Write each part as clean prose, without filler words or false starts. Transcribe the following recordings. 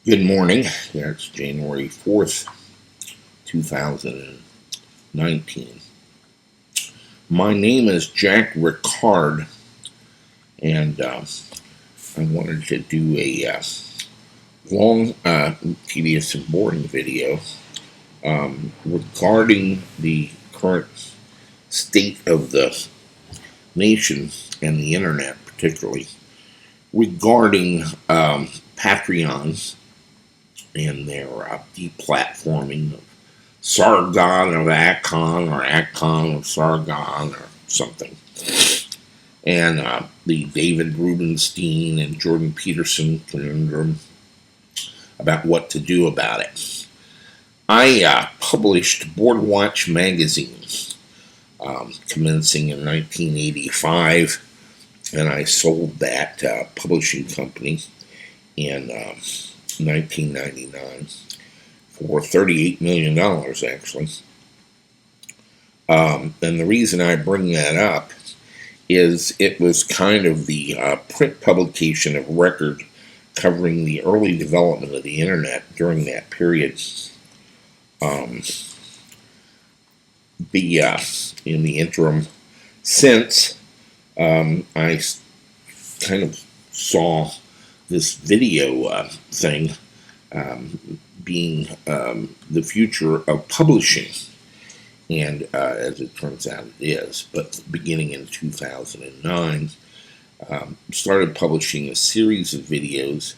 Good morning. It's January 4th, 2019. My name is Jack Ricard, and I wanted to do a long, tedious, and boring video regarding the current state of the nation and the internet, particularly regarding Patreons and their deplatforming of Sargon of Akkon or Akkon of Sargon or something. And the David Rubenstein and Jordan Peterson conundrum about what to do about it. I published Boardwatch magazine commencing in 1985, and I sold that publishing company in 1999 for $38 million, actually. And the reason I bring that up is it was kind of the print publication of record covering the early development of the internet during that period. In the interim, since I kind of saw this video thing being the future of publishing, and as it turns out it is, but beginning in 2009, started publishing a series of videos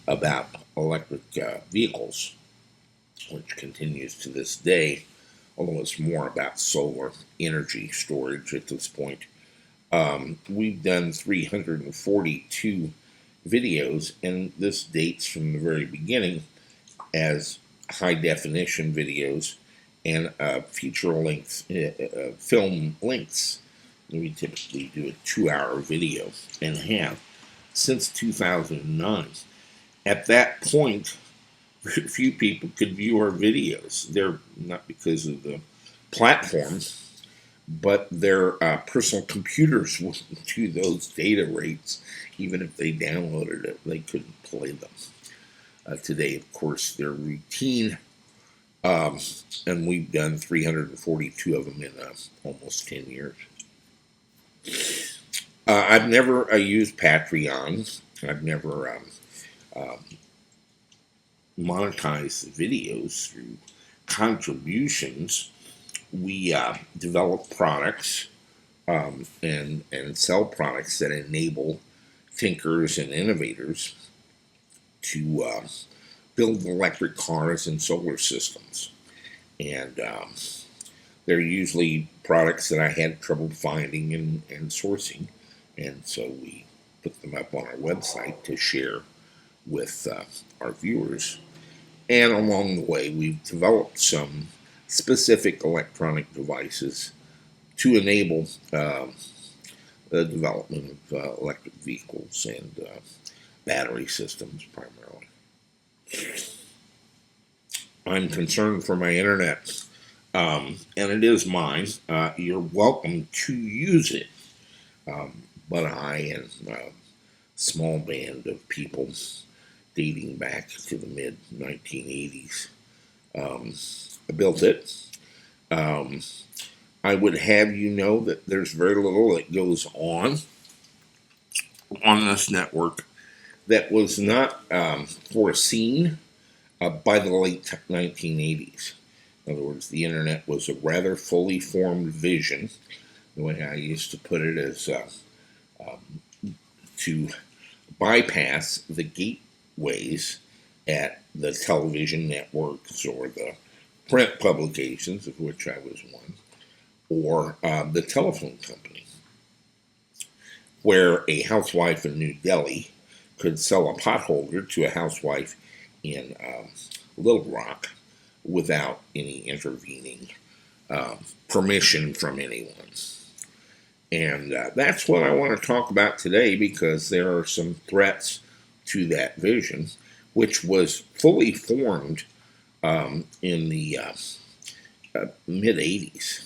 about electric vehicles, which continues to this day, although it's more about solar energy storage at this point. We've done 342 videos, and this dates from the very beginning as high definition videos and feature length film lengths. We typically do a 2-hour video and have since 2009. At that point, few people could view our videos. They're not because of the platform, but their personal computers wouldn't do those data rates. Even if they downloaded it, they couldn't play them. Today, of course, they're routine, and we've done 342 of them in almost 10 years. I've never used Patreon. I've never monetized videos through contributions. We develop products and sell products that enable thinkers and innovators to build electric cars and solar systems. And they're usually products that I had trouble finding and sourcing. And so we put them up on our website to share with our viewers. And along the way, we've developed some specific electronic devices to enable the development of electric vehicles and battery systems primarily. I'm concerned for my internet, and it is mine. You're welcome to use it, but I and a small band of people dating back to the mid-1980s built it. I would have you know that there's very little that goes on this network that was not foreseen by the late 1980s. In other words, the internet was a rather fully formed vision. The way I used to put it is to bypass the gateways at the television networks or the print publications, of which I was one, or the telephone company, where a housewife in New Delhi could sell a potholder to a housewife in Little Rock without any intervening permission from anyone. And that's what I want to talk about today, because there are some threats to that vision, which was fully formed in the mid-80s.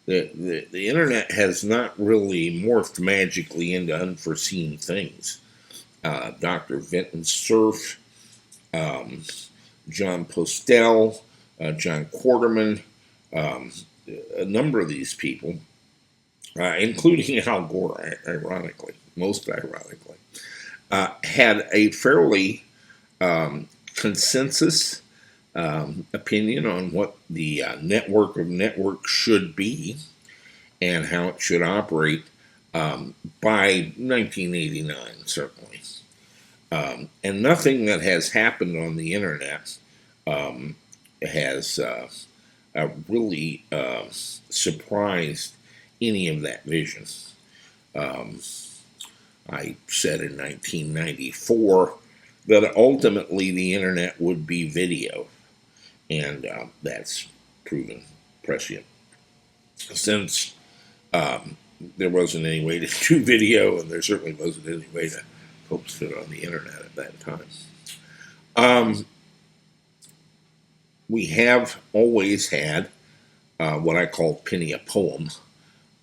The internet has not really morphed magically into unforeseen things. Dr. Vinton Cerf John Postel, John Quarterman, a number of these people, including Al Gore, ironically, most ironically, had a fairly consensus opinion on what the network of networks should be and how it should operate by 1989, certainly. And nothing that has happened on the internet has really surprised any of that vision. I said in 1994 that ultimately the internet would be video, and that's proven prescient. Since there wasn't any way to do video, and there certainly wasn't any way to post it on the internet at that time. We have always had what I call penny a poem,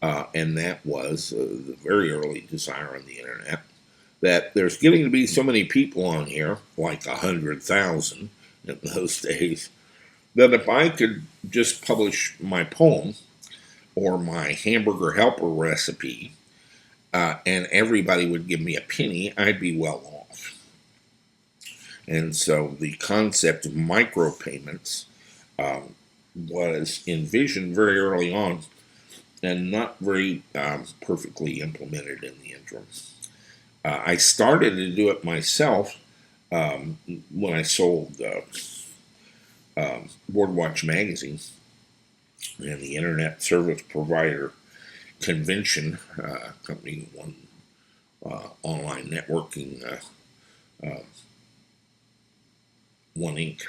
and that was the very early desire on the internet that there's getting to be so many people on here, like 100,000 in those days, that if I could just publish my poem or my hamburger helper recipe, and everybody would give me a penny, I'd be well off. And so the concept of micropayments was envisioned very early on and not very perfectly implemented in the interim. I started to do it myself when I sold Boardwatch magazine and the Internet Service Provider Convention, company won online networking, One Inc.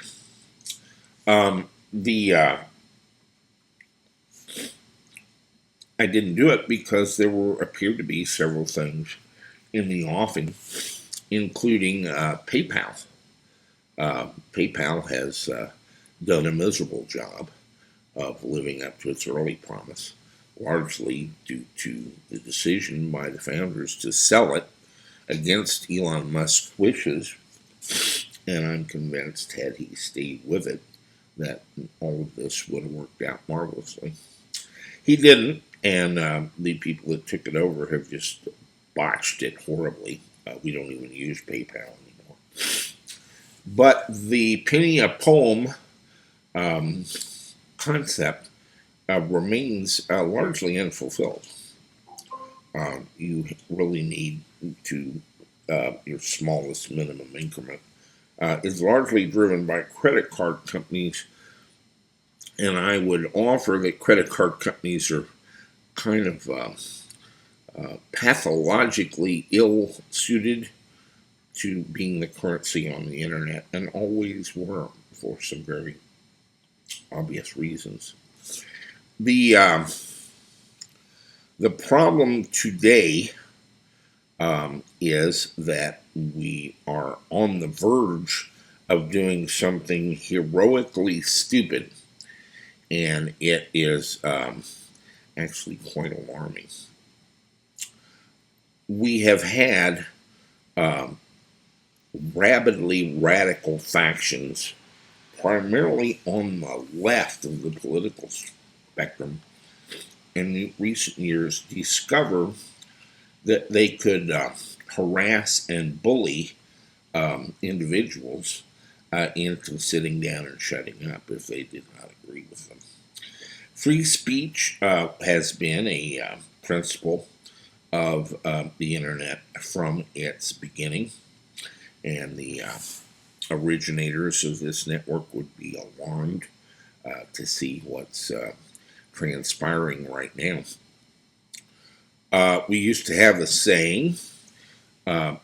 I didn't do it because there appeared to be several things in the offing, including PayPal. PayPal has done a miserable job of living up to its early promise, largely due to the decision by the founders to sell it against Elon Musk's wishes. And I'm convinced, had he stayed with it, that all of this would have worked out marvelously. He didn't, and the people that took it over have just botched it horribly. We don't even use PayPal anymore. But the penny a poem concept remains largely unfulfilled. You really need to, your smallest minimum increment is largely driven by credit card companies, and I would offer that credit card companies are kind of pathologically ill-suited to being the currency on the internet, and always were for some very obvious reasons. The problem today is that we are on the verge of doing something heroically stupid, and it is actually quite alarming. We have had rabidly radical factions, primarily on the left of the political spectrum, in recent years discover that they could harass and bully individuals into sitting down and shutting up if they did not agree with them. Free speech has been a principle of the internet from its beginning, and the originators of this network would be alarmed to see what's transpiring right now. We used to have a saying,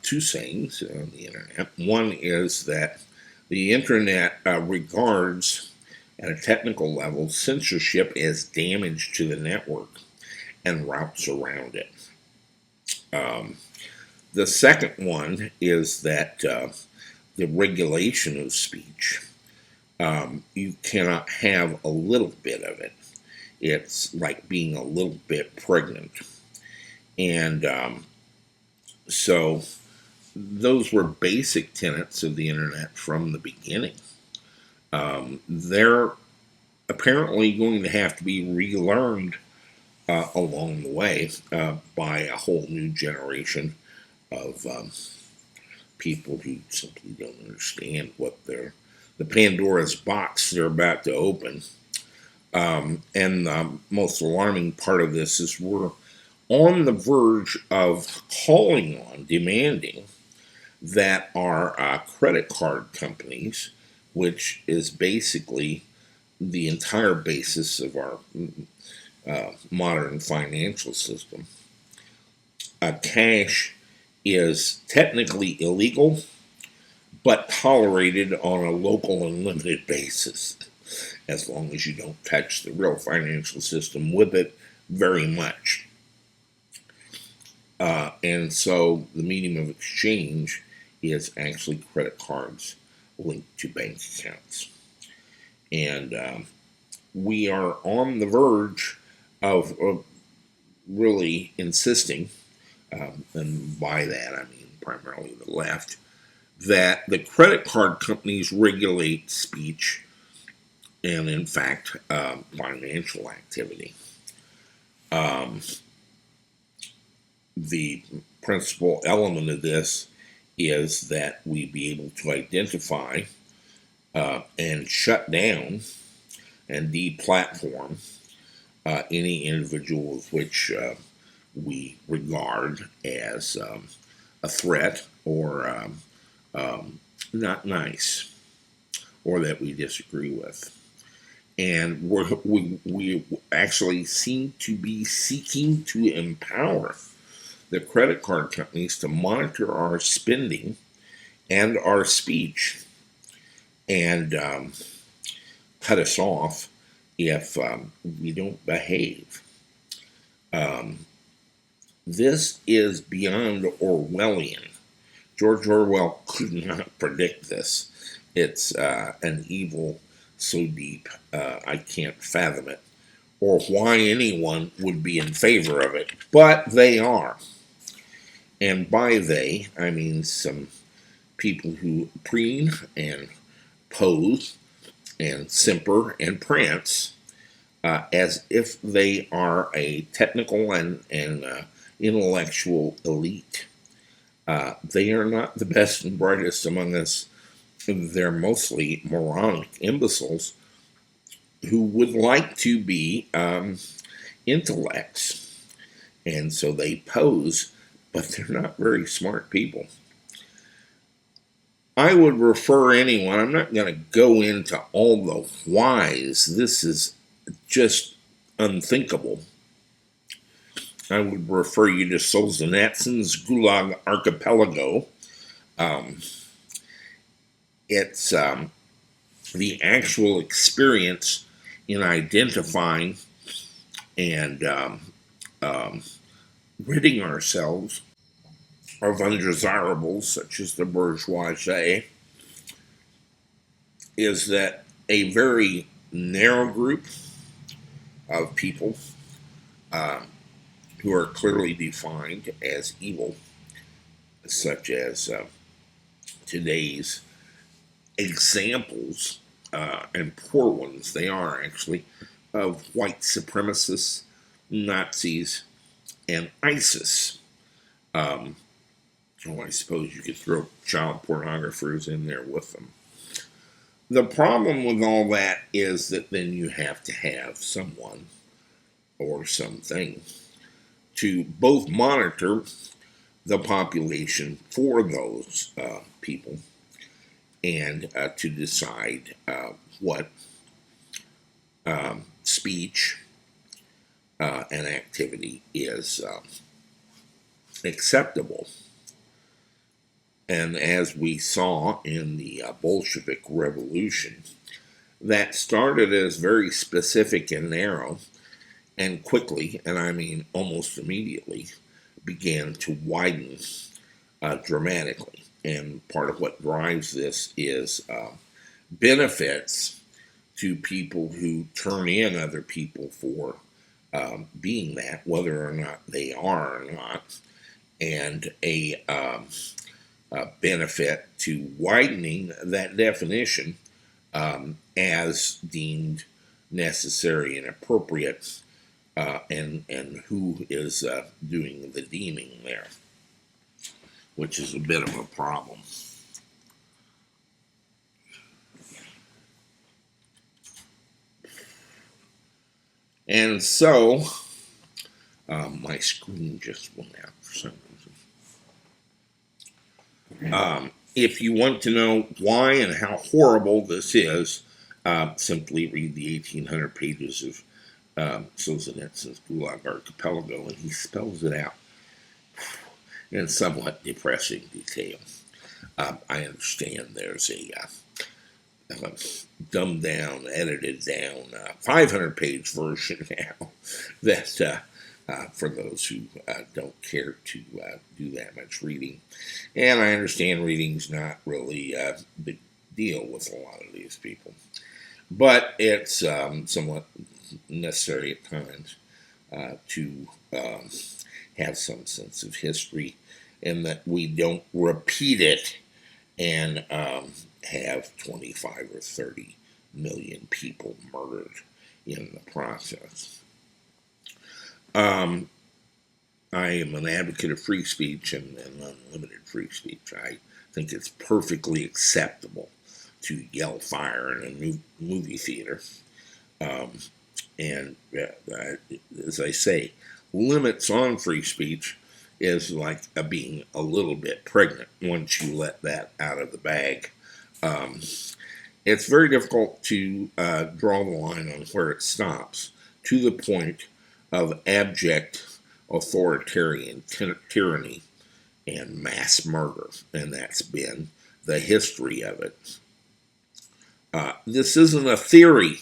two sayings on the internet. One is that the internet regards, at a technical level, censorship as damage to the network and routes around it. The second one is that the regulation of speech, you cannot have a little bit of it. It's like being a little bit pregnant. And so those were basic tenets of the internet from the beginning. They're apparently going to have to be relearned along the way by a whole new generation of people who simply don't understand what the Pandora's box they're about to open. And the most alarming part of this is we're on the verge of calling on, demanding that our credit card companies, which is basically the entire basis of our modern financial system, cash is technically illegal, but tolerated on a local and limited basis, as long as you don't touch the real financial system with it very much. And so the medium of exchange is actually credit cards linked to bank accounts. And we are on the verge of really insisting, and by that I mean primarily the left, that the credit card companies regulate speech and, in fact, financial activity. The principal element of this is that we be able to identify and shut down and deplatform any individual of which we regard as a threat or not nice, or that we disagree with. And we actually seem to be seeking to empower the credit card companies to monitor our spending and our speech and cut us off if we don't behave. This is beyond Orwellian. George Orwell could not predict this. It's an evil so deep I can't fathom it, or why anyone would be in favor of it, but they are. And by they, I mean some people who preen and pose and simper and prance as if they are a technical and intellectual elite. They are not the best and brightest among us. They're mostly moronic imbeciles who would like to be intellects. And so they pose, but they're not very smart people. I would refer anyone, I'm not going to go into all the whys. This is just unthinkable. I would refer you to Solzhenitsyn's Gulag Archipelago. It's the actual experience in identifying and ridding ourselves of undesirables such as the bourgeoisie is that a very narrow group of people who are clearly defined as evil, such as today's examples, and poor ones they are actually, of white supremacists, Nazis, and ISIS. I suppose you could throw child pornographers in there with them. The problem with all that is that then you have to have someone or something to both monitor the population for those people and to decide what speech and activity is acceptable. And as we saw in the Bolshevik Revolution, that started as very specific and narrow, and quickly, and I mean almost immediately, began to widen dramatically. And part of what drives this is benefits to people who turn in other people for being that, whether or not they are or not, and a benefit to widening that definition as deemed necessary and appropriate, and who is doing the deeming there, which is a bit of a problem. And so, my screen just went out for some reason. If you want to know why and how horrible this is, simply read the 1,800 pages of Solzhenitsyn's Gulag Archipelago, and he spells it out in somewhat depressing detail. I understand there's a dumbed down, edited down 500-page version now that for those who don't care to do that much reading. And I understand reading's not really a big deal with a lot of these people. But it's somewhat necessary at times to have some sense of history, and that we don't repeat it and have 25 or 30 million people murdered in the process. I am an advocate of free speech and unlimited free speech. I think it's perfectly acceptable to yell fire in a movie theater. And as I say, limits on free speech is like being a little bit pregnant once you let that out of the bag. It's very difficult to draw the line on where it stops, to the point of abject authoritarian tyranny and mass murder, and that's been the history of it. This isn't a theory.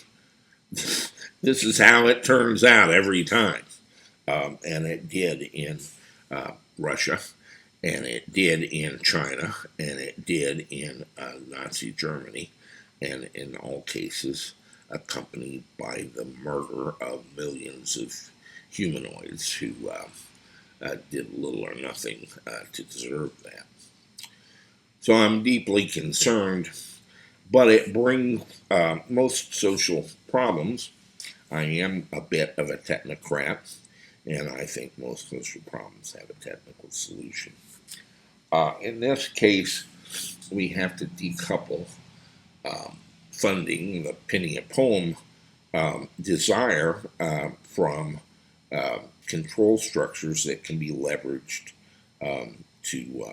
This is how it turns out every time. And it did in Russia, and it did in China, and it did in Nazi Germany, and in all cases accompanied by the murder of millions of humanoids who did little or nothing to deserve that. So I'm deeply concerned, but it brings most social problems. I am a bit of a technocrat, and I think most social problems have a technical solution. In this case, we have to decouple funding, the penny a poem desire, from control structures that can be leveraged to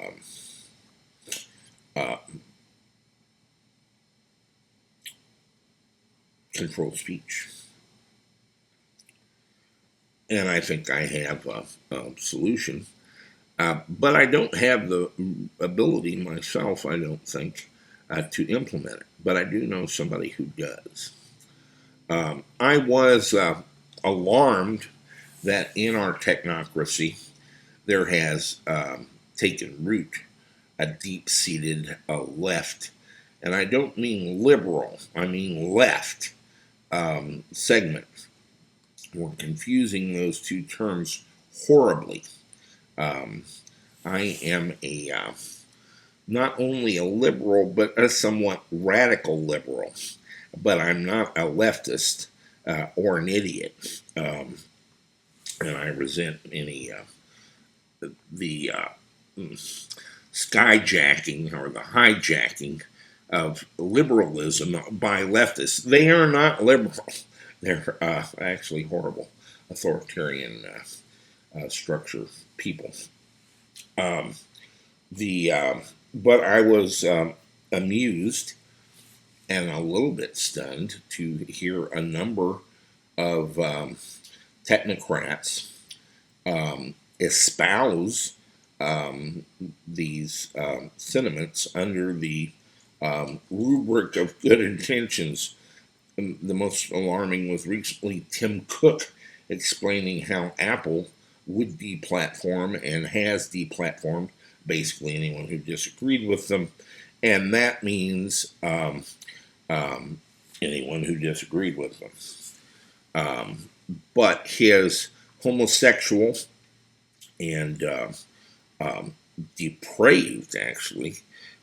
control speech. And I think I have a solution. But I don't have the ability myself, I don't think, to implement it. But I do know somebody who does. I was alarmed that in our technocracy there has taken root a deep-seated left, and I don't mean liberal, I mean left segment. We're confusing those two terms horribly. I am not only a liberal, but a somewhat radical liberal. But I'm not a leftist or an idiot. And I resent any the skyjacking or the hijacking of liberalism by leftists. They are not liberal. They're actually horrible authoritarian structure people. But I was amused and a little bit stunned to hear a number of technocrats espouse these sentiments under the rubric of good intentions. The most alarming was recently Tim Cook explaining how Apple would deplatform and has deplatformed basically anyone who disagreed with them, and that means anyone who disagreed with them. But his homosexual and depraved, actually,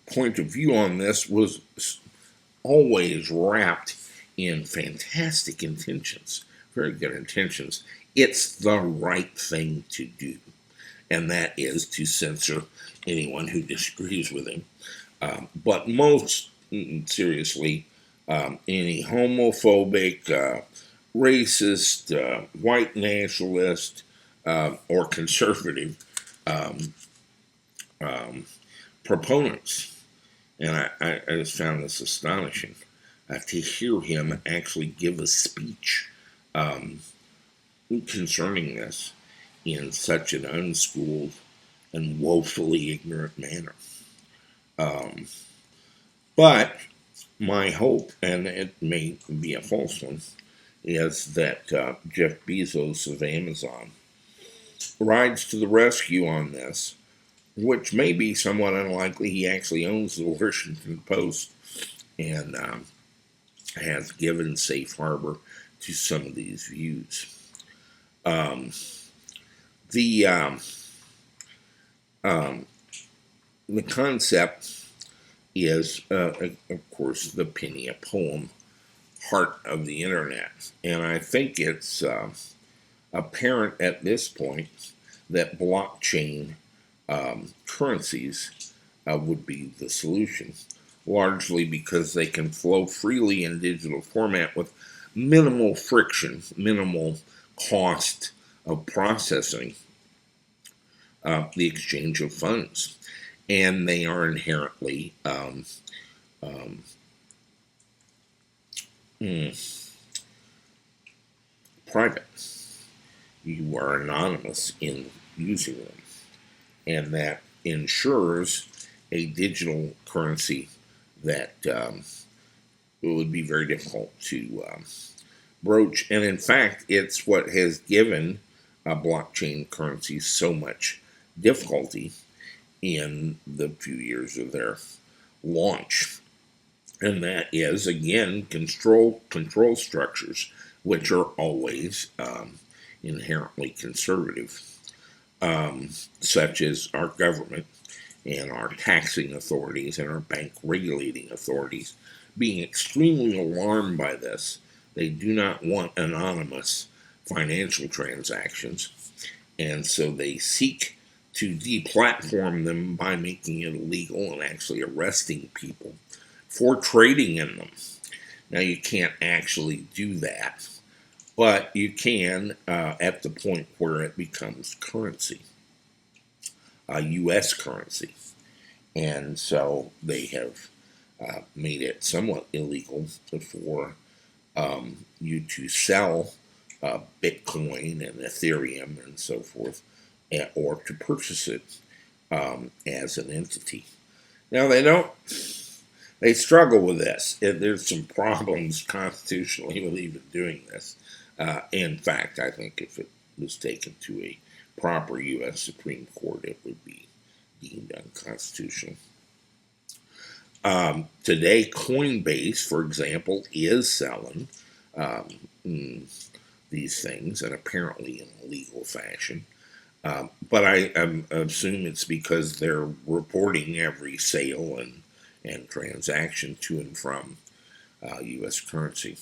point of view on this was always wrapped in fantastic intentions, very good intentions. It's the right thing to do, and that is to censor anyone who disagrees with him. But most seriously, any homophobic, racist, white nationalist, or conservative um, um, proponents. And I just found this astonishing to hear him actually give a speech um, concerning this in such an unschooled and woefully ignorant manner. Um, but my hope, and it may be a false one, is that Jeff Bezos of Amazon rides to the rescue on this, which may be somewhat unlikely. He actually owns the Washington Post and has given safe harbor to some of these views. Um, the um, the concept is, of course, the penny a poem heart of the internet, and I think it's apparent at this point that blockchain currencies would be the solution, largely because they can flow freely in digital format with minimal friction, minimal cost of processing the exchange of funds. And they are inherently um, private. You are anonymous in using them. And that ensures a digital currency that it would be very difficult to broach. And in fact, it's what has given blockchain currencies so much difficulty in the few years of their launch. And that is, again, control structures, which are always inherently conservative, such as our government and our taxing authorities and our bank regulating authorities being extremely alarmed by this. They do not want anonymous financial transactions, and so they seek to deplatform them by making it illegal and actually arresting people for trading in them. Now, you can't actually do that, but you can at the point where it becomes currency, U.S. currency. And so they have made it somewhat illegal for you to sell Bitcoin and Ethereum and so forth, or to purchase it as an entity. Now, they struggle with this. There's some problems constitutionally with even doing this. In fact, I think if it was taken to a proper U.S. Supreme Court, it would be deemed unconstitutional. Today, Coinbase, for example, is selling um, these things, and apparently in a legal fashion. But I assume it's because they're reporting every sale and transaction to and from U.S. currency.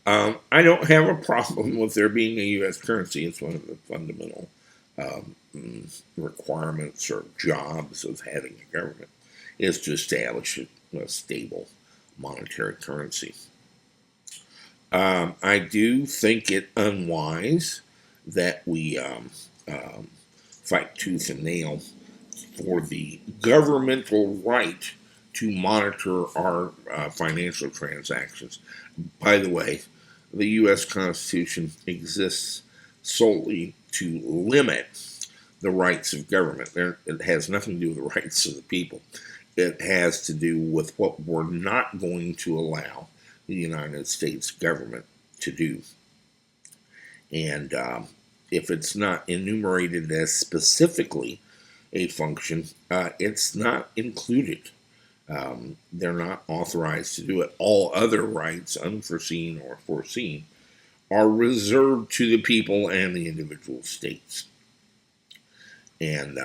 I don't have a problem with there being a U.S. currency. It's one of the fundamental requirements or jobs of having a government is to establish a stable monetary currency. I do think it unwise that we fight tooth and nail for the governmental right to monitor our financial transactions. By the way, the U.S. Constitution exists solely to limit the rights of government. It has nothing to do with the rights of the people. It has to do with what we're not going to allow the United States government to do. And if it's not enumerated as specifically a function, it's not included. They're not authorized to do it. All other rights, unforeseen or foreseen, are reserved to the people and the individual states. And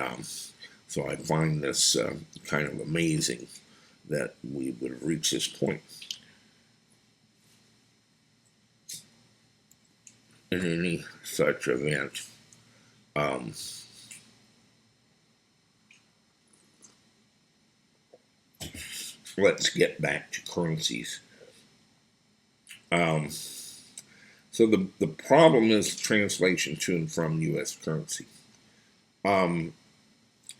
so I find this kind of amazing that we would have reached this point. In any such event, um, let's get back to currencies. Um, so the problem is translation to and from U.S. currency. The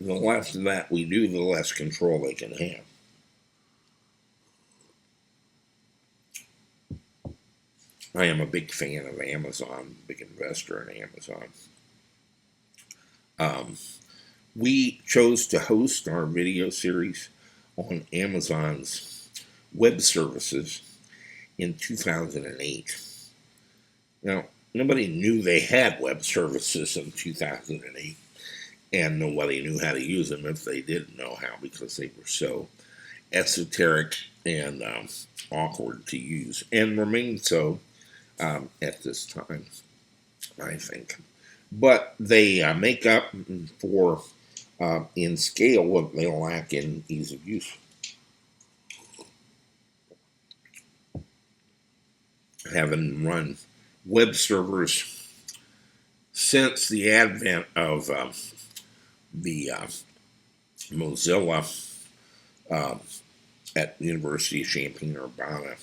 less of that we do, the less control they can have. I am a big fan of Amazon, big investor in Amazon. Um, we chose to host our video series on Amazon's web services in 2008. Now, nobody knew they had web services in 2008, and nobody knew how to use them if they didn't know how, because they were so esoteric and awkward to use, and remain so at this time, I think. But they make up for, in scale, what they lack in ease of use. Having run web servers since the advent of the Mozilla at the University of Champaign-Urbana,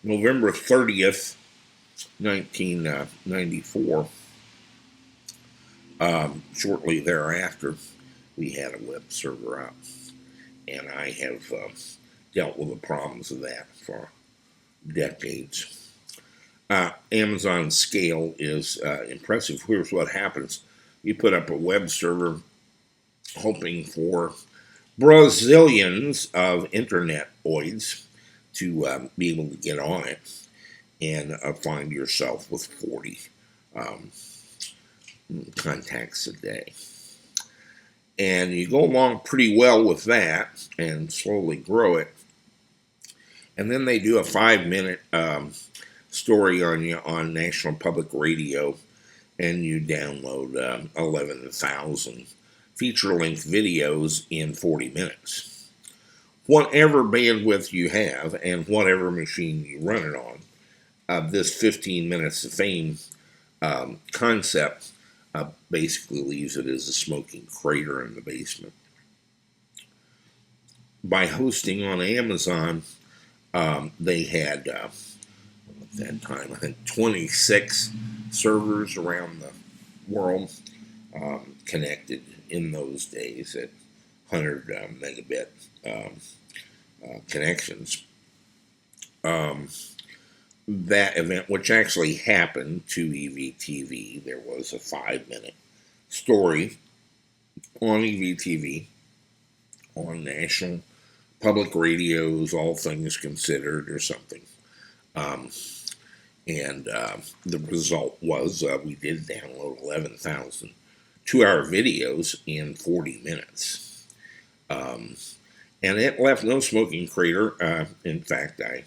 November 30th, 1994, shortly thereafter, we had a web server up. And I have dealt with the problems of that for decades. Amazon's scale is impressive. Here's what happens. You put up a web server hoping for Brazilians of internetoids to be able to get on it, and find yourself with 40 contacts a day. And you go along pretty well with that and slowly grow it. And then they do a 5-minute story on you on National Public Radio, and you download 11,000 feature-length videos in 40 minutes. Whatever bandwidth you have and whatever machine you run it on, this 15 minutes of fame concept basically leaves it as a smoking crater in the basement. By hosting on Amazon, they had, at that time, I think 26 servers around the world connected in those days at 100 megabit connections. That event, which actually happened to EVTV, there was a 5-minute story on EVTV, on National Public Radio's All Things Considered or something. And the result was we did download 11,000 2-hour videos in 40 minutes. And it left no smoking crater. In fact, I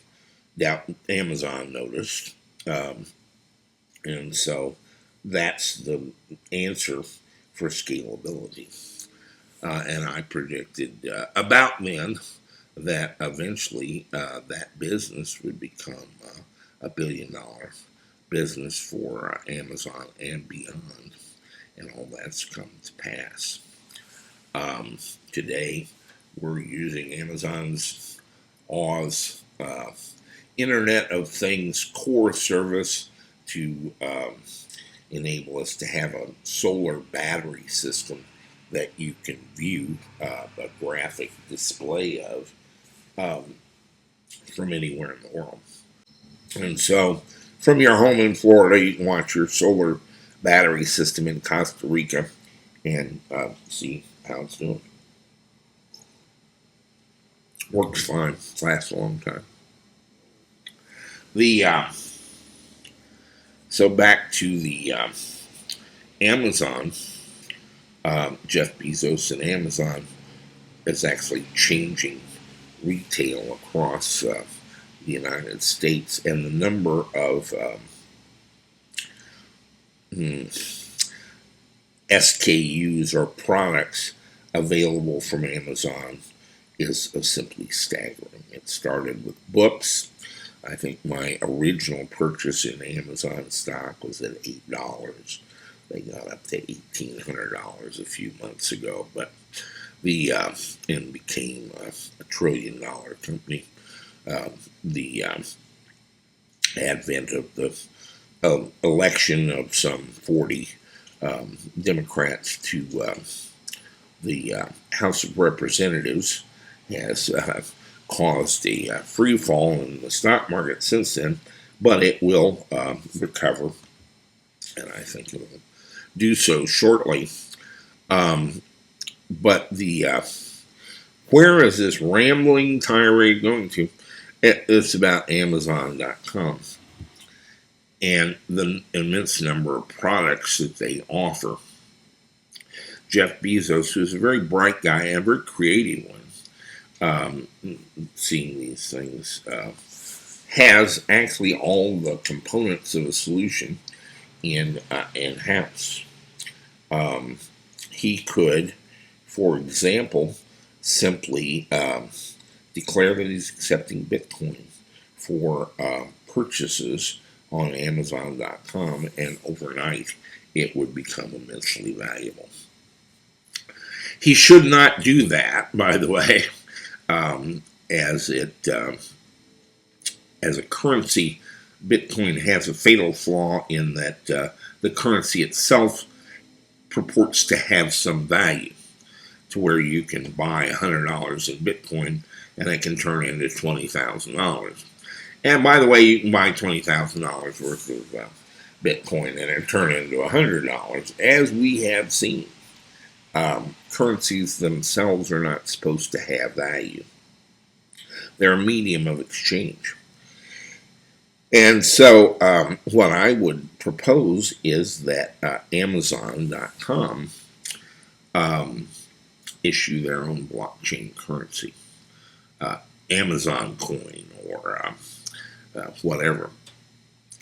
doubt Amazon noticed. And so that's the answer for scalability. And I predicted about then that eventually that business would become a $1 billion business for Amazon and beyond. And all that's come to pass. Today, we're using Amazon's Oz Internet of Things core service to enable us to have a solar battery system that you can view a graphic display of from anywhere in the world. And so, from your home in Florida, you can watch your solar battery system in Costa Rica and see how it's doing. Works fine. Lasts a long time. So back to the Amazon. Jeff Bezos and Amazon is actually changing retail across the United States, and the number of SKUs or products available from Amazon is simply staggering. It started with books. I think my original purchase in Amazon stock was at $8. They got up to $1,800 a few months ago, but and became a $1 trillion company. The advent of the election of some 40 Democrats to the House of Representatives has caused a free fall in the stock market since then, but it will recover, and I think it will do so shortly. But where is this rambling tirade going to? It's about Amazon.com and the immense number of products that they offer. Jeff Bezos, who's a very bright guy and a very creative one, seeing these things, has actually all the components of a solution in-house. He could, for example, simply declare that he's accepting Bitcoin for purchases on Amazon.com, and overnight it would become immensely valuable. He should not do that, by the way, as a currency. Bitcoin has a fatal flaw in that the currency itself purports to have some value, to where you can buy $100 in Bitcoin and it can turn into $20,000. And by the way, you can buy $20,000 worth of Bitcoin and it turn into $100, as we have seen. Currencies themselves are not supposed to have value. They're a medium of exchange. And so what I would propose is that Amazon.com issue their own blockchain currency, Amazon coin or whatever.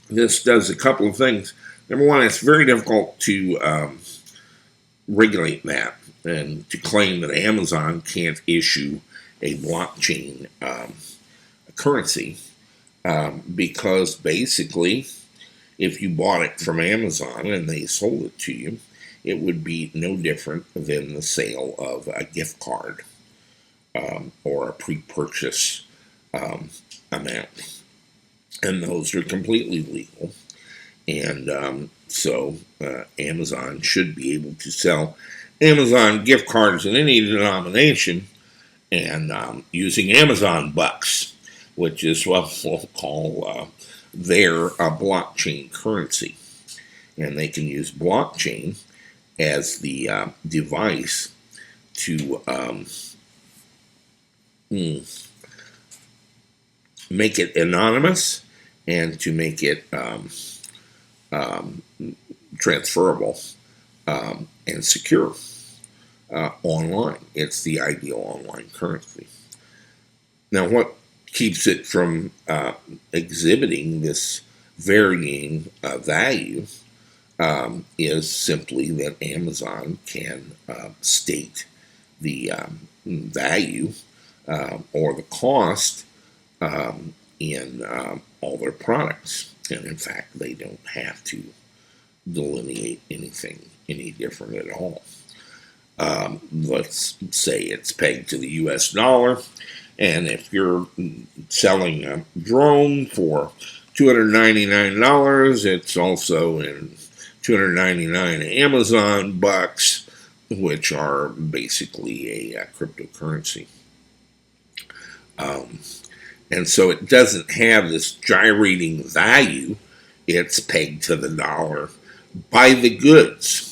This does a couple of things. Number one, it's very difficult to regulate that, and to claim that Amazon can't issue a blockchain currency, because basically, if you bought it from Amazon and they sold it to you, it would be no different than the sale of a gift card or a pre-purchase amount. And those are completely legal. And so Amazon should be able to sell Amazon gift cards in any denomination, and using Amazon bucks, which is what we'll call their blockchain currency. And they can use blockchain as the device to make it anonymous and to make it transferable and secure online. It's the ideal online currency. Now, what keeps it from exhibiting this varying value is simply that Amazon can state the value or the cost in all their products. And in fact, they don't have to delineate anything any different at all. Let's say it's pegged to the US dollar, and if you're selling a drone for $299, it's also in 299 Amazon bucks, which are basically a cryptocurrency. And so it doesn't have this gyrating value. It's pegged to the dollar by the goods.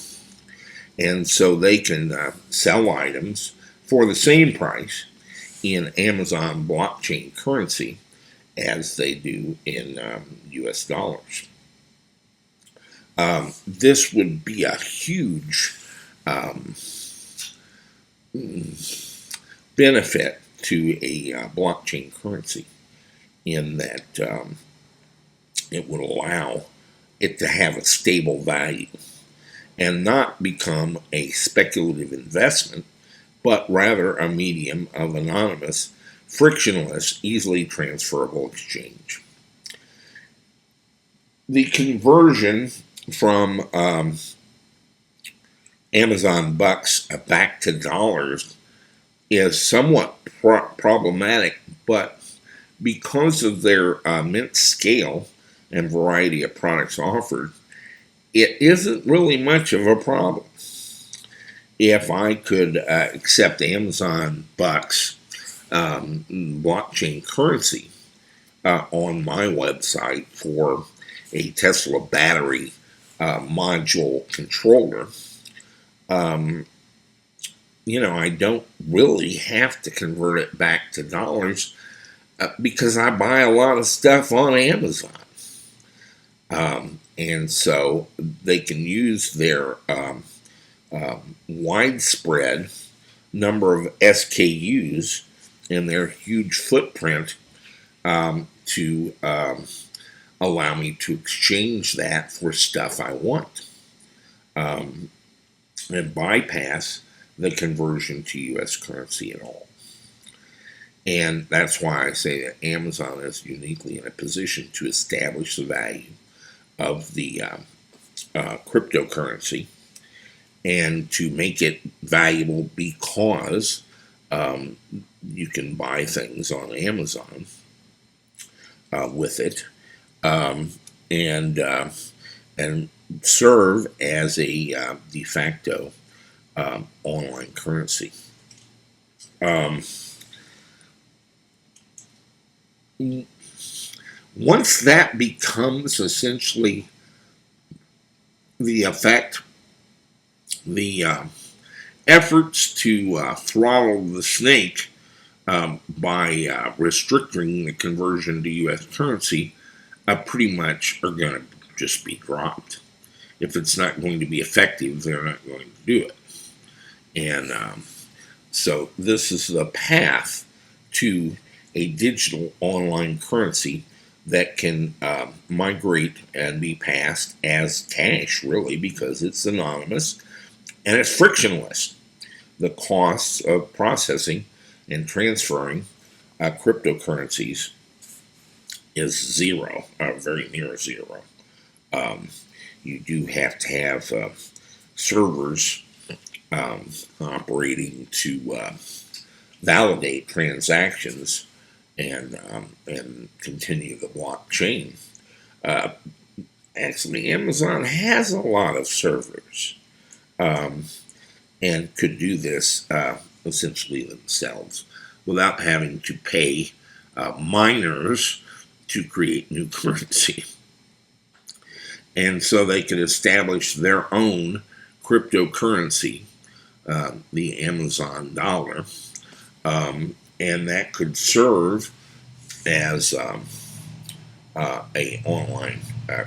And so they can sell items for the same price in Amazon blockchain currency as they do in US dollars. This would be a huge benefit to a blockchain currency, in that it would allow it to have a stable value. and not become a speculative investment, but rather a medium of anonymous, frictionless, easily transferable exchange. The conversion from Amazon bucks back to dollars is somewhat problematic, but because of their immense scale and variety of products offered, it isn't really much of a problem. If I could accept Amazon bucks blockchain currency on my website for a Tesla battery module controller, I don't really have to convert it back to dollars because I buy a lot of stuff on Amazon. And so they can use their widespread number of SKUs and their huge footprint to allow me to exchange that for stuff I want and bypass the conversion to U.S. currency at all. And that's why I say that Amazon is uniquely in a position to establish the value of the cryptocurrency and to make it valuable because you can buy things on Amazon with it and serve as a de facto online currency. Once that becomes essentially the effect, the efforts to throttle the snake by restricting the conversion to U.S. currency pretty much are going to just be dropped. If it's not going to be effective, they're not going to do it. And so this is the path to a digital online currency that can migrate and be passed as cash, really, because it's anonymous and it's frictionless. The costs of processing and transferring cryptocurrencies is zero, very near zero. You do have to have servers operating to validate transactions and continue the blockchain. Actually, Amazon has a lot of servers and could do this essentially themselves without having to pay miners to create new currency. And so they could establish their own cryptocurrency, the Amazon dollar, and that could serve as a online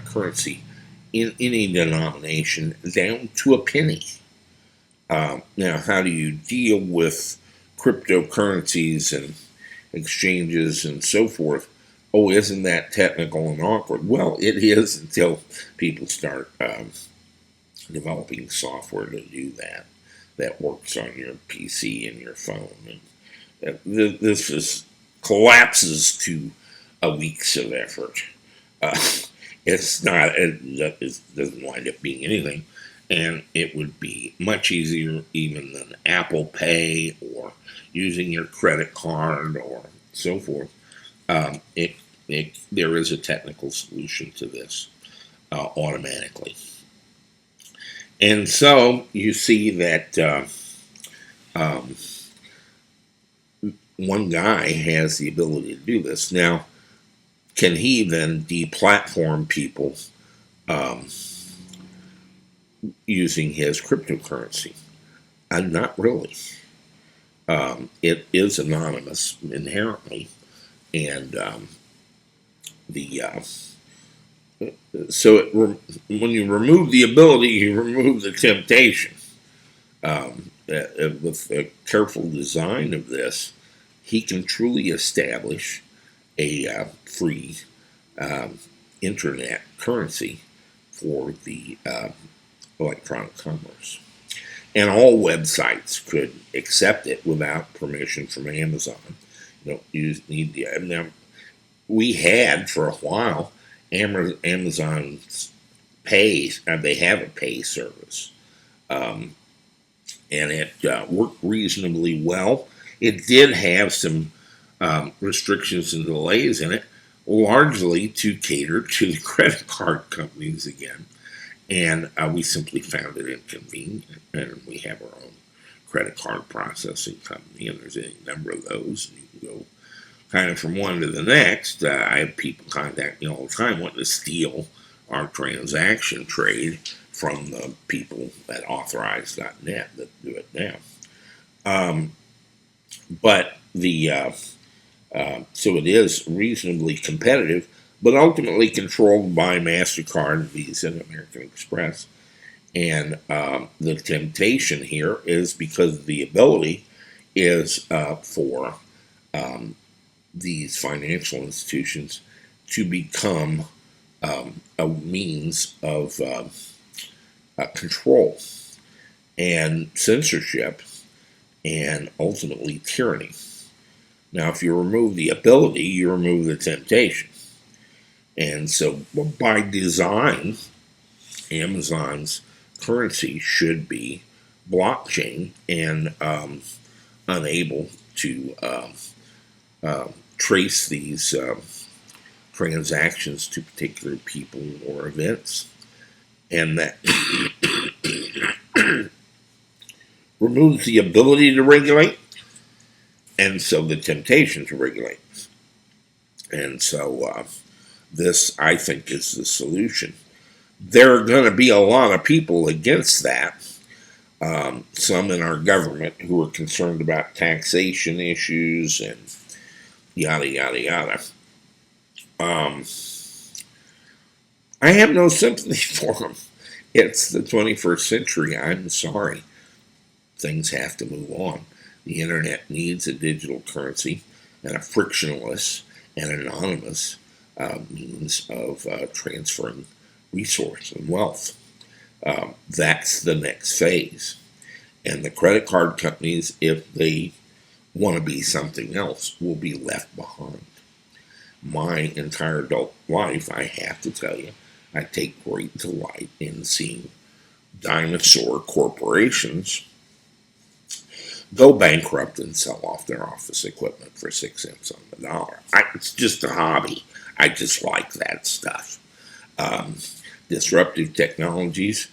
currency in any denomination down to a penny. Now, how do you deal with cryptocurrencies and exchanges and so forth? Oh, isn't that technical and awkward? Well, it is until people start developing software to do that works on your PC and your phone. And this collapses to weeks of effort. It's not. It doesn't wind up being anything, and it would be much easier even than Apple Pay or using your credit card or so forth. There is a technical solution to this automatically. And so you see that one guy has the ability to do this. Now, can he then deplatform people using his cryptocurrency? Not really. It is anonymous inherently, and when you remove the ability, you remove the temptation. With a careful design of this, he can truly establish a free internet currency for the electronic commerce. And all websites could accept it without permission from Amazon. You need the. Now, we had for a while Amazon's Pay. They have a pay service, um, and it worked reasonably well. It did have some restrictions and delays in it, largely to cater to the credit card companies again. And we simply found it inconvenient. And we have our own credit card processing company, and there's any number of those. And you can go kind of from one to the next. I have people contact me all the time wanting to steal our transaction trade from the people at authorize.net that do it now. But so it is reasonably competitive, but ultimately controlled by MasterCard, Visa, and American Express. And the temptation here is because the ability is for these financial institutions to become a means of control and censorship and ultimately tyranny. Now, if you remove the ability, you remove the temptation. And so, by design, Amazon's currency should be blockchain and unable to trace these transactions to particular people or events. And that removes the ability to regulate, and so the temptation to regulate. And so this, I think, is the solution. There are going to be a lot of people against that. Some in our government who are concerned about taxation issues and yada, yada, yada. I have no sympathy for them. It's the 21st century. I'm sorry. Things have to move on. The internet needs a digital currency and a frictionless and anonymous means of transferring resource and wealth. That's the next phase. And the credit card companies, if they want to be something else, will be left behind. My entire adult life, I have to tell you, I take great delight in seeing dinosaur corporations go bankrupt and sell off their office equipment for 6 cents on the dollar. It's just a hobby. I just like that stuff. Disruptive technologies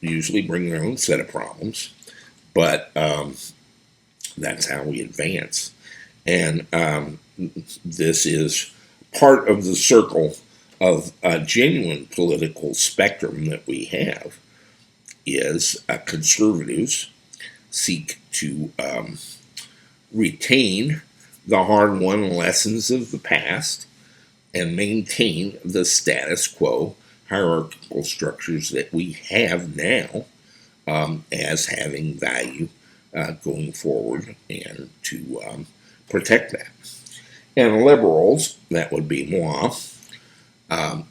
usually bring their own set of problems, but that's how we advance. And this is part of the circle of a genuine political spectrum that we have is conservatives seek to retain the hard-won lessons of the past and maintain the status quo hierarchical structures that we have now as having value going forward and to protect that. And liberals, that would be moi,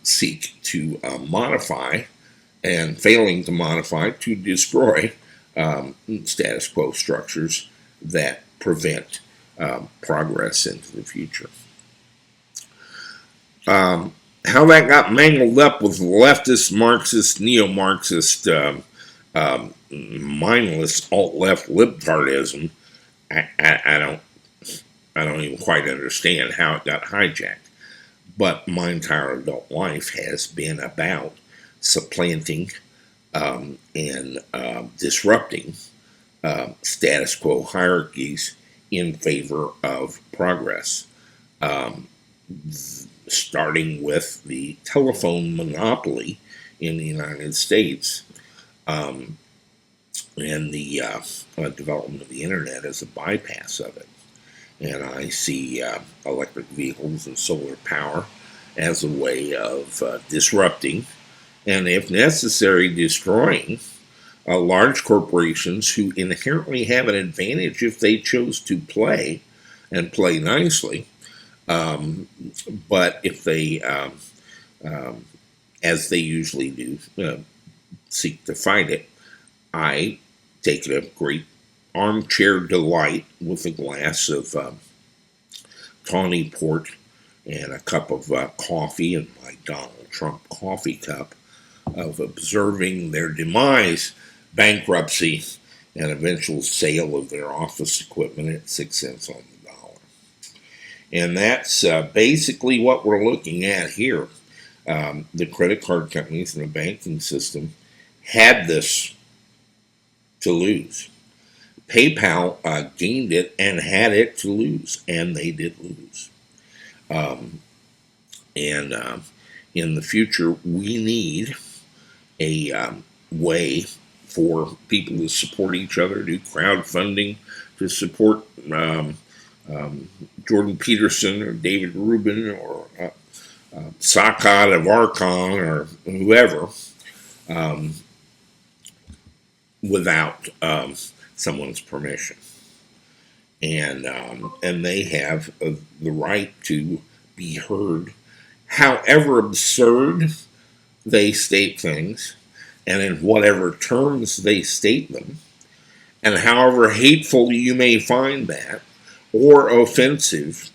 seek to modify and failing to modify to destroy status quo structures that prevent progress into the future. How that got mangled up with leftist, Marxist, neo-Marxist, mindless alt-left libtardism, I don't even quite understand how it got hijacked. But my entire adult life has been about supplanting and disrupting status quo hierarchies in favor of progress. Starting with the telephone monopoly in the United States and the development of the internet as a bypass of it. And I see electric vehicles and solar power as a way of disrupting and, if necessary, destroying large corporations who inherently have an advantage if they chose to play and play nicely. But if they, as they usually do, seek to fight it. I take a great armchair delight with a glass of tawny port and a cup of coffee in my Donald Trump coffee cup of observing their demise, bankruptcy, and eventual sale of their office equipment at 6 cents on the dollar. And that's basically what we're looking at here. The credit card companies and the banking system had this to lose. PayPal gained it and had it to lose, and they did lose. In the future, we need a way for people to support each other, do crowdfunding to support Jordan Peterson or David Rubin or Sakat of Archon or whoever without someone's permission. And they have the right to be heard however absurd they state things and in whatever terms they state them, and however hateful you may find that or offensive.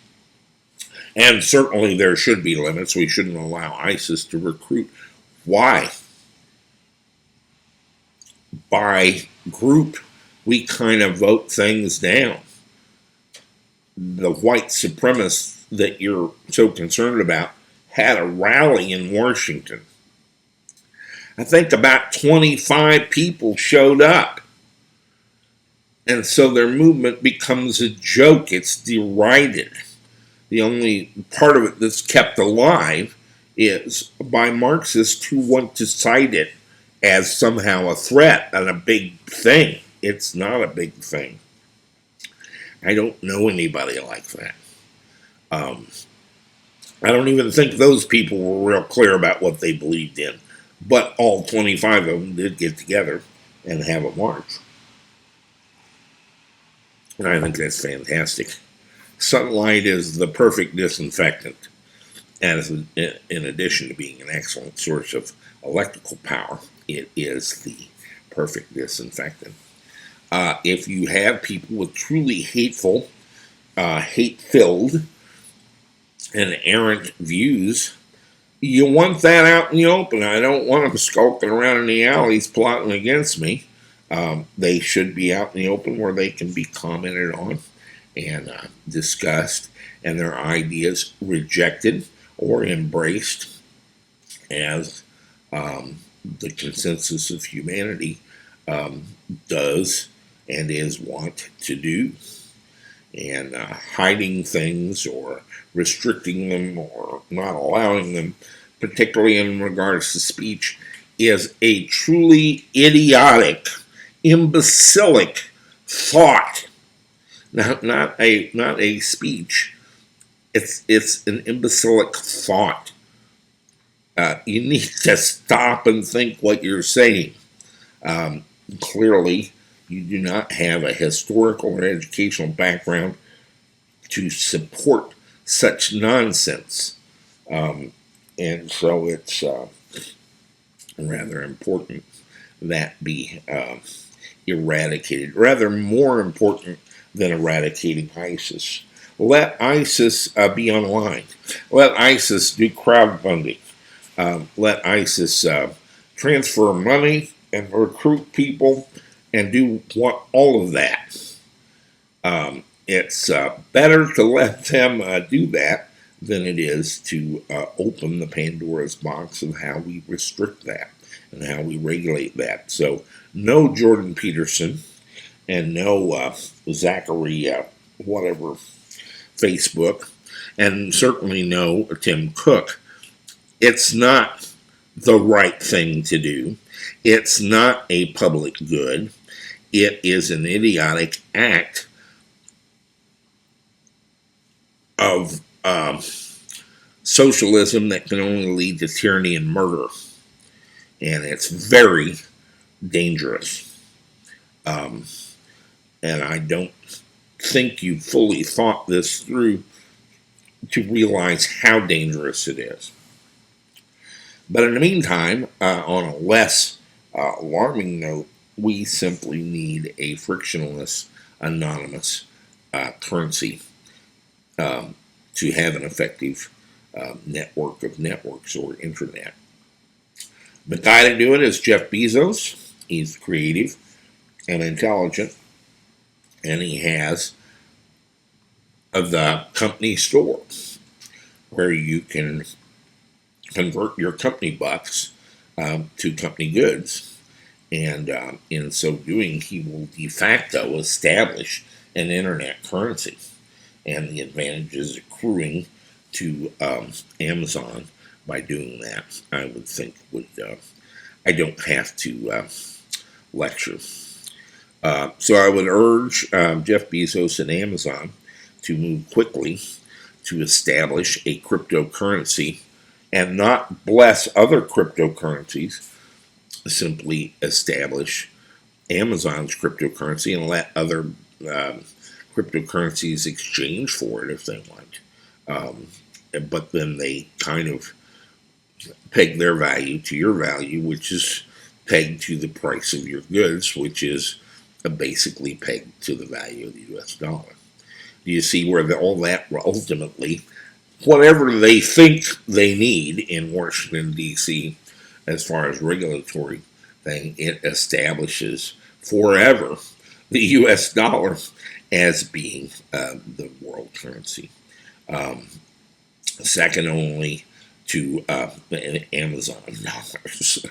And certainly there should be limits. We shouldn't allow ISIS to recruit. Why? By group, we kind of vote things down. The white supremacists that you're so concerned about had a rally in Washington. I think about 25 people showed up. And so their movement becomes a joke. It's derided. The only part of it that's kept alive is by Marxists who want to cite it as somehow a threat and a big thing. It's not a big thing. I don't know anybody like that. I don't even think those people were real clear about what they believed in. But all 25 of them did get together and have a march. And I think that's fantastic. Sunlight is the perfect disinfectant, as in addition to being an excellent source of electrical power, it is the perfect disinfectant. If you have people with truly hateful, hate-filled, and errant views, you want that out in the open. I don't want them skulking around in the alleys plotting against me. They should be out in the open where they can be commented on and discussed, and their ideas rejected or embraced as the consensus of humanity does and is wont to do. And hiding things or restricting them or not allowing them, particularly in regards to speech, is a truly idiotic, imbecilic thought. Not a speech. It's an imbecilic thought. You need to stop and think what you're saying. Clearly, you do not have a historical or educational background to support such nonsense. And so it's rather important that be eradicated. Rather more important than eradicating ISIS. Let ISIS be online. Let ISIS do crowdfunding. Let ISIS transfer money and recruit people and do all of that. It's better to let them do that than it is to open the Pandora's box of how we restrict that and how we regulate that. So no Jordan Peterson and no Zachary whatever Facebook, and certainly no Tim Cook. It's not the right thing to do. It's not a public good. It is an idiotic act of socialism that can only lead to tyranny and murder. And it's very dangerous. And I don't think you fully thought this through to realize how dangerous it is. But in the meantime, on a less Alarming note, we simply need a frictionless, anonymous currency to have an effective network of networks or internet. The guy to do it is Jeff Bezos. He's creative and intelligent, and he has the company store where you can convert your company bucks to company goods. And in so doing, he will de facto establish an internet currency. And the advantages accruing to Amazon by doing that, I would think, I don't have to lecture. So I would urge Jeff Bezos and Amazon to move quickly to establish a cryptocurrency and not bless other cryptocurrencies, simply establish Amazon's cryptocurrency and let other cryptocurrencies exchange for it if they want. But then they kind of peg their value to your value, which is pegged to the price of your goods, which is basically pegged to the value of the US dollar. Do you see where all that ultimately, whatever they think they need in Washington, D.C., as far as regulatory thing, it establishes forever the U.S. dollar as being the world currency, second only to Amazon dollars,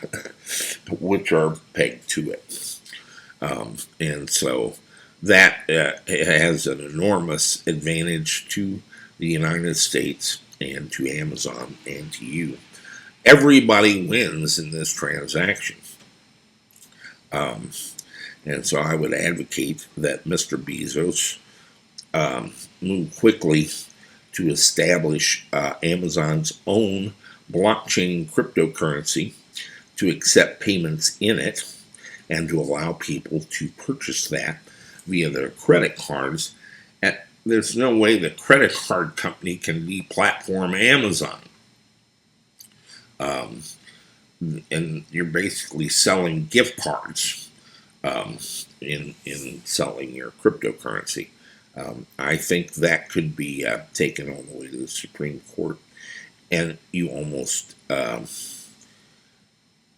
which are pegged to it. And so that has an enormous advantage to the United States and to Amazon and to you. Everybody wins in this transaction. And so I would advocate that Mr. Bezos move quickly to establish Amazon's own blockchain cryptocurrency, to accept payments in it, and to allow people to purchase that via their credit cards. And there's no way the credit card company can deplatform Amazon. And you're basically selling gift cards in selling your cryptocurrency. I think that could be taken all the way to the Supreme Court, and you almost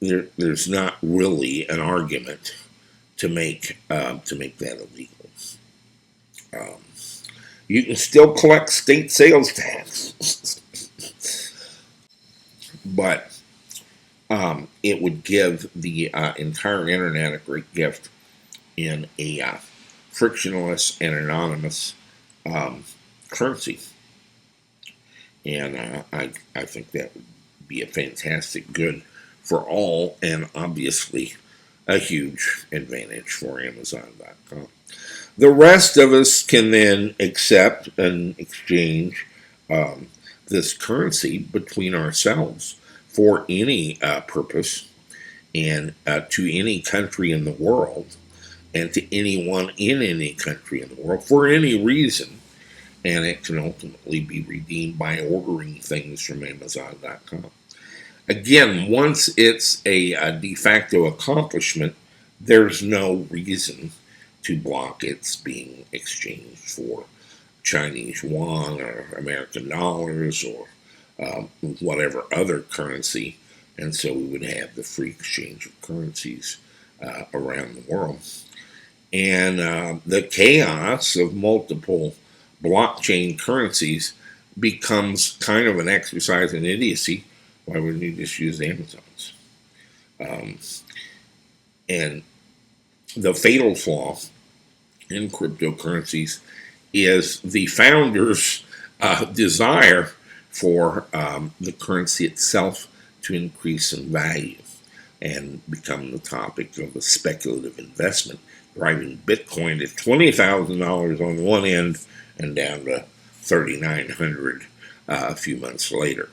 there's not really an argument to make that illegal. You can still collect state sales tax, but it would give the entire internet a great gift in a frictionless and anonymous currency. And I think that would be a fantastic good for all, and obviously a huge advantage for Amazon.com. The rest of us can then accept and exchange this currency between ourselves for any purpose, and to any country in the world, and to anyone in any country in the world for any reason. And it can ultimately be redeemed by ordering things from Amazon.com. Again, once it's a de facto accomplishment, there's no reason to block its being exchanged for Chinese yuan or American dollars or whatever other currency. And so we would have the free exchange of currencies around the world. And the chaos of multiple blockchain currencies becomes kind of an exercise in idiocy. Why wouldn't you just use Amazon's? And the fatal flaw in cryptocurrencies is the founders' desire for the currency itself to increase in value and become the topic of a speculative investment, driving Bitcoin to $20,000 on one end and down to $3,900 a few months later.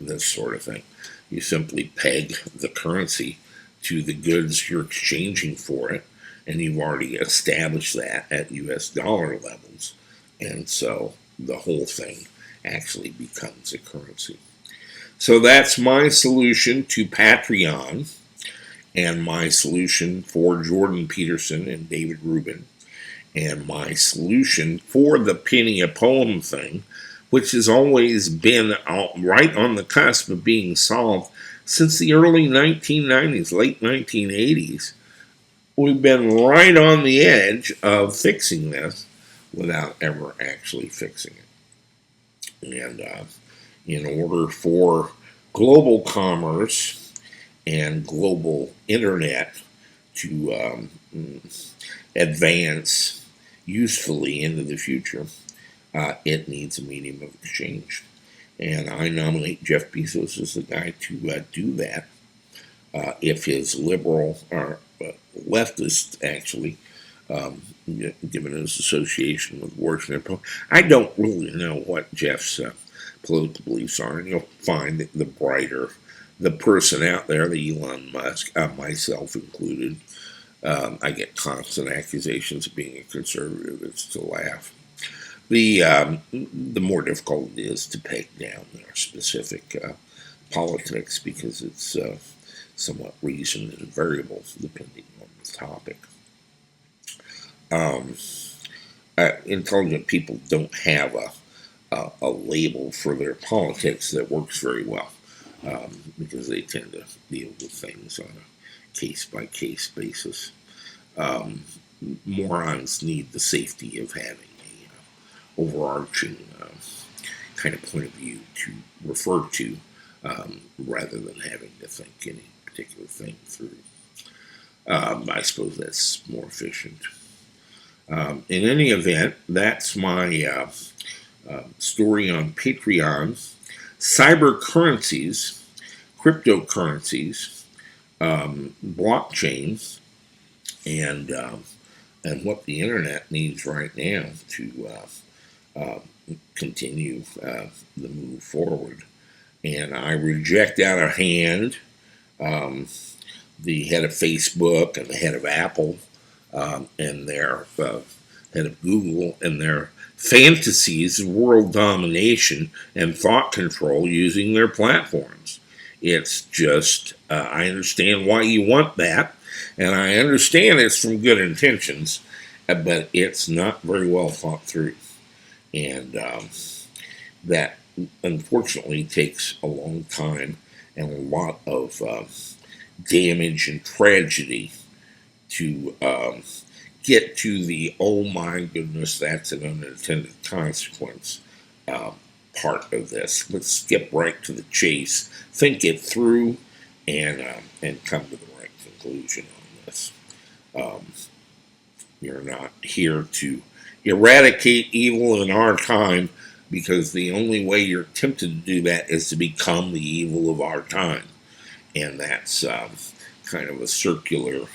This sort of thing. You simply peg the currency to the goods you're exchanging for it, and you've already established that at US dollar levels. And so the whole thing actually becomes a currency. So that's my solution to Patreon. and my solution for Jordan Peterson and David Rubin, and my solution for the penny a poem thing, which has always been right on the cusp of being solved since the early 1990s, late 1980s. We've been right on the edge of fixing this without ever actually fixing it. And in order for global commerce and global internet to advance usefully into the future, it needs a medium of exchange. And I nominate Jeff Bezos as the guy to do that. If his liberal or leftist, actually, given his association with Washington, I don't really know what Jeff's political beliefs are, and you'll find that the person out there, the Elon Musk, myself included, I get constant accusations of being a conservative. It's to laugh. The more difficult it is to peg down their specific politics, because it's somewhat reasoned and variable depending on the topic. Intelligent people don't have a label for their politics that works very well, because they tend to deal with things on a case-by-case basis. Morons need the safety of having a overarching kind of point of view to refer to, rather than having to think any particular thing through. I suppose that's more efficient. In any event, that's my story on Patreon. Cyber currencies, cryptocurrencies, blockchains, and what the internet needs right now to continue the move forward. And I reject out of hand the head of Facebook and the head of Apple and their head of Google and their fantasies of world domination and thought control using their platforms. It's just, I understand why you want that, and I understand it's from good intentions, but it's not very well thought through. And that, unfortunately, takes a long time and a lot of damage and tragedy to get to the, oh my goodness, that's an unintended consequence part of this. Let's skip right to the chase, think it through, and come to the right conclusion on this. We're not here to eradicate evil in our time, because the only way you're tempted to do that is to become the evil of our time. And that's kind of a circular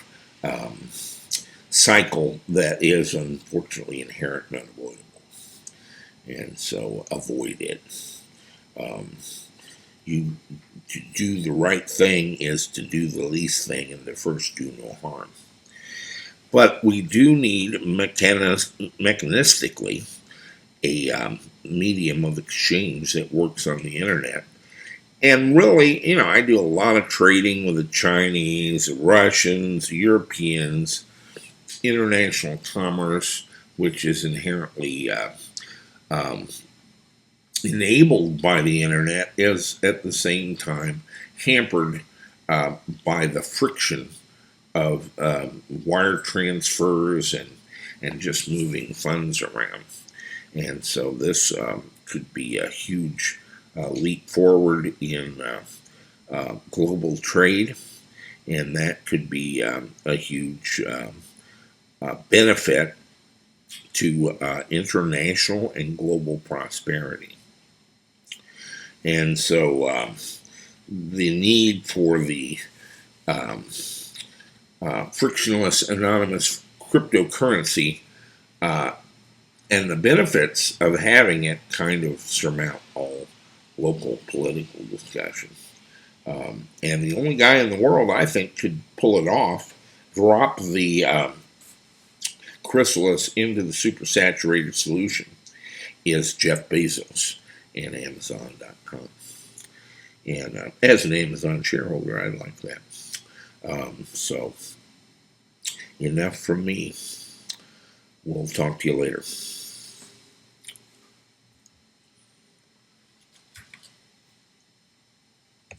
cycle that is unfortunately inherent and unavoidable. And so avoid it. To do the right thing is to do the least thing and to first do no harm. But we do need mechanistically a medium of exchange that works on the internet. And really, I do a lot of trading with the Chinese, the Russians, the Europeans, international commerce, which is inherently enabled by the internet, is at the same time hampered by the friction of wire transfers and just moving funds around. And so this could be a huge leap forward in global trade, and that could be a huge benefit to international and global prosperity. And so the need for the frictionless anonymous cryptocurrency and the benefits of having it kind of surmount all local political discussion. And the only guy in the world I think could pull it off, drop the chrysalis into the supersaturated solution, is Jeff Bezos and Amazon.com. And as an Amazon shareholder, I like that. So enough from me. We'll talk to you later.